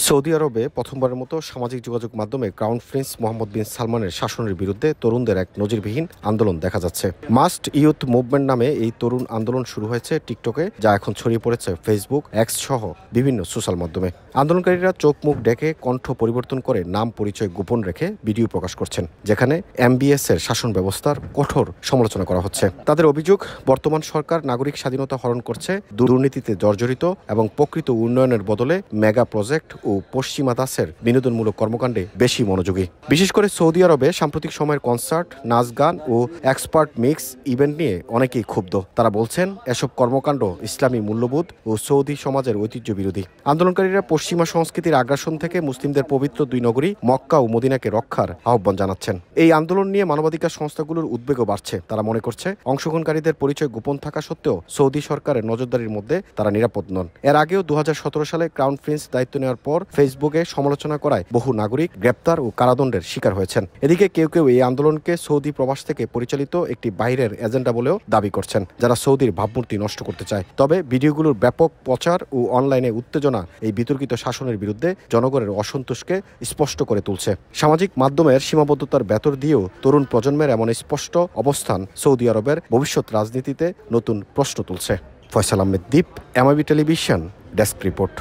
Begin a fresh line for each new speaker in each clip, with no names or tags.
Saudi আরবে প্রথমবারের মতো সামাজিক যোগাযোগ মাধ্যমে ক্রাউন প্রিন্স মোহাম্মদ বিন সালমানের শাসনের বিরুদ্ধে তরুণদের এক নজিরবিহীন আন্দোলন দেখা যাচ্ছে। মাস্ট ইউথ মুভমেন্ট নামে এই তরুণ আন্দোলন শুরু হয়েছে টিকটকে, যা এখন ছড়িয়ে পড়েছে ফেসবুক, এক্স সহ বিভিন্ন সোশ্যাল মাধ্যমে। আন্দোলনকারীরা চোখ মুখ ডেকে কণ্ঠ পরিবর্তন করে নাম পরিচয় গোপন রেখে ভিডিও প্রকাশ করছেন, যেখানে এমবিএস এর শাসন ব্যবস্থার কঠোর সমালোচনা করা হচ্ছে। তাদের অভিযোগ, বর্তমান সরকার নাগরিক স্বাধীনতা হরণ করছে, দুর্নীতিতে জর্জরিত এবং প্রকৃত উন্নয়নের বদলে মেগা প্রজেক্ট ও পশ্চিমা দাসের বিনোদনমূলক কর্মকাণ্ডে বেশি মনোযোগী। বিশেষ করে সৌদি আরবে সাম্প্রতিক সময়ের কনসার্ট, নাচ গান ও এক্সপার্ট মিক্স ইভেন্ট নিয়ে অনেকেই ক্ষুব্ধ। তারা বলছেন, এসব কর্মকাণ্ড ইসলামী মূল্যবোধ ও সৌদি সমাজের ঐতিহ্য বিরোধী। আন্দোলনকারীরা পশ্চিমা সংস্কৃতির আগ্রাসন থেকে মুসলিমদের পবিত্র দুই নগরী মক্কা ও মদিনাকে রক্ষার আহ্বান জানাচ্ছেন। এই আন্দোলন নিয়ে মানবাধিকার সংস্থাগুলোর উদ্বেগও বাড়ছে। তারা মনে করছে, অংশগ্রহণকারীদের পরিচয় গোপন থাকা সত্ত্বেও সৌদি সরকারের নজরদারির মধ্যে তারা নিরাপদ নন। এর আগেও 2017 সালে ক্রাউন প্রিন্স দায়িত্ব নেওয়ার পর ফেসবুকে সমালোচনা করায় বহু নাগরিক গ্রেপ্তার ও কারাদণ্ডের শিকার হয়েছেন। এদিকে কেউ কেউ এই আন্দোলনকে সৌদি প্রবাস থেকে পরিচালিত একটি বাইরের এজেন্ডা বলেও দাবি করছেন, যারা সৌদির ভাবমূর্তি নষ্ট করতে চায়। তবে ভিডিওগুলোর ব্যাপক প্রচার ও অনলাইনে উত্তেজনা এই বিতর্কিত শাসনের বিরুদ্ধে জনগণের অসন্তোষকে স্পষ্ট করে তুলছে। সামাজিক মাধ্যমের সীমাবদ্ধতার ভেতর দিয়েও তরুণ প্রজন্মের এমন স্পষ্ট অবস্থান সৌদি আরবের ভবিষ্যৎ রাজনীতিতে নতুন প্রশ্ন তুলছে। Faisal Ahmed Dip, MIB television, desk report.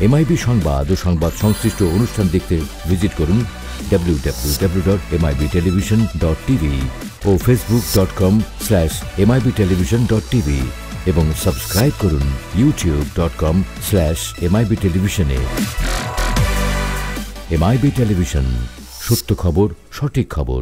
MIB সংবাদ ও সংবাদ সংশ্লিষ্ট অনুষ্ঠান দেখতে ভিজিট করুন www.mibtelevision.tv ও facebook.com/mibtelevision.tv এবং সাবস্ক্রাইব করুন youtube.com/mibtelevision এ। এমআইবি টেলিভিশন, সত্য খবর, সঠিক খবর।